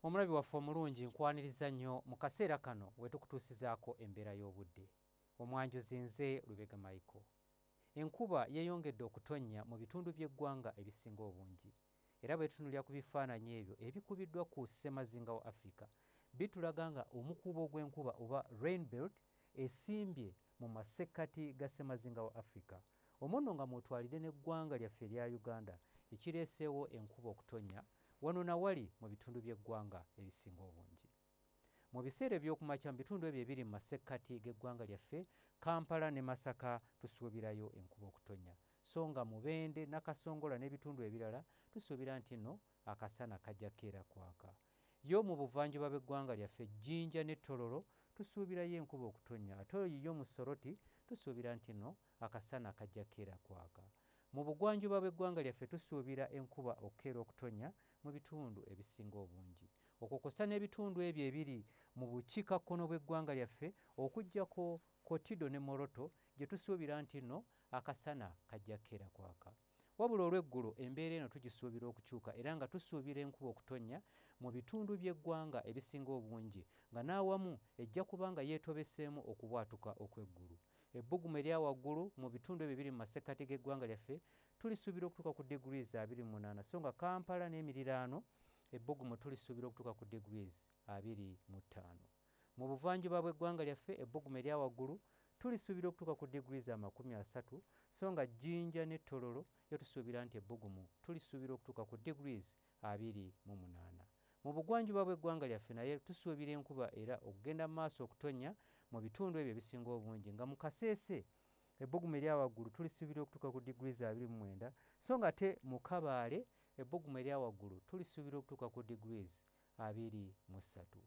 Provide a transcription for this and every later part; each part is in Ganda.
Omulabi waffe omulungi nkwaniriza nnyo mu kaseera kano we tukutuusizaako embeera y'obudde. Omwanjuzi nze Lubega Micheal. Enkuba yeeyongedde okutonnya mu bitundu by'eggwanga ebisinga obungi. Era bwe tutunulira ku bifaananyi ebyo ebikubiddwa ku ssemazinga wa Africa, bitulaga nga omukuubo gw'enkuba oba rain belt esimbye mu masekkati ga ssemazinga wa Africa. Omuno nga mwotwalire n'eggwanga lyaffe erya Uganda ekireeseewo enkuba okutonnya wano na wali mu bitundu by'eggwanga ebisinga obungi. Mu biseera eby'okumakya mu bitundu ebyo ebiri mu masekkati g'eggwanga lyaffe, Kampala ne Masaka tusuubirayo enkuba okutonnya. So nga Mubende, Nakasongola n'ebitundu ebirala tusuubira nti nno akasana kajja keera kwaka. Yo mu buvanjuba bw'eggwanga lyaffe Jinja ne Tororo tusuubirayo enkuba okutonnya. Ate yo mu Soroti tusuubira nti nno akasana kajja keera kwaka. Mu bugwanjuba bw'eggwanga lyaffe tusuubira enkuba okukeera okutonnya mu bitundu ebisinga obungi. Okukosa n'ebitundu ebyo ebiri mu bukiikakkono bw'eggwanga lyaffe okuggyako Kotido ne Moroto gye tusuubira nti nno akasana kajja keera kwaka. Wabula olw'eggulu embeera eno tugisuubira okukyuka era nga tusuubira enkuba okutonnya mu bitundu by'eggwanga ebisinga obungi nga n'awamu ejja kuba nga yeetobeseemu okubwatuka okw'eggulu. Ebbugumu erya waggulu mu bitundu ebyo biri mu masekkati g'eggwanga lyaffe tulisuubira okutuuka ku degrees 28, so nga Kampala n'emiriraano ebbugumu tulisuubira okutuuka ku degrees 25. Mu buvanjuba bw'eggwanga lyaffe ebbugumu erya waggulu tulisuubira okutuuka ku degrees 30, so nga Jinja ne Tororo yo tusuubira nti ebbugumu tulisuubira okutuuka ku degrees 28. Mu bugwanjuba bw'eggwanga lyaffe naye tusuubira enkuba era okugenda mu maaso okutonnya mu bitundu ebyo ebisinga obungi nga mu Kaseese ebbugumu erya waggulu tulisuubira okutuuka ku degrees 29, so nga te mu Kabaale ebbugumu erya waggulu tulisuubira okutuuka ku degrees 23.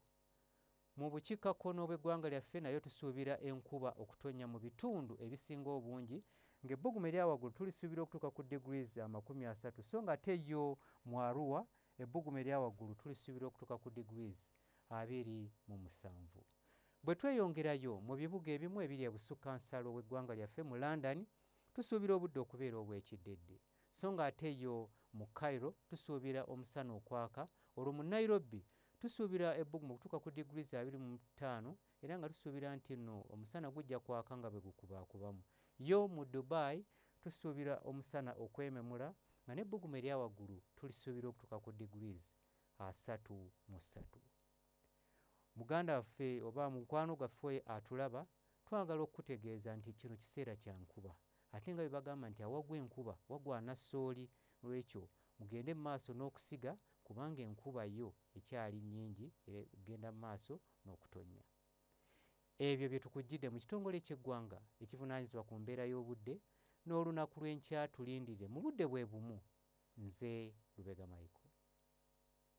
Mu bukiikakkono bw'eggwanga lyaffe nayo tusuubira enkuba okutonnya mu bitundu ebisinga obungi ng'ebbugumu erya waggulu tulisuubira okutuuka ku degrees 30, so nga te yo mu Arua ebbugumu erya waggulu tulisuubira okutuuka ku degrees 27. Bwe tweyongerayo mu bibuga ebimu ebiri ebusukkansalo w'eggwanga lyaffe mu London tusuubira obudde okubeera obw'ekiddedde, so nga ate yo mu Cairo tusuubira omusana okwaka. Olwo mu Nairobi tusuubira ebbugumu okutuuka ku degrees 25 era nga tusuubira nti nno omusana gujja kwaka nga bwe gukubaakubamu. Yo mu Dubai tusuubira omusana okwememula nga n'ebbugumu erya waggulu tulisuubira okutuuka ku degrees 33. Muganda waffe oba mukwano gwaffe atulaba, twagala okutegeeza nti kino kiseera kya nkuba, ate nga bwe bagamba nti awagwa enkuba wagwa nassooli. Lwekyo mugende mu maaso n'okusiga kubanga enkuba yo ekyali nnyingi era egenda mu maaso n'okutonnya. Ebyo bye tukujjidde mu kitongole ky'eggwanga ekivunaanyizibwa ku mbeera y'obudde n'olunaku lw'enkya tulindire mu budde bwe bumu. Nze Lubega Micheal.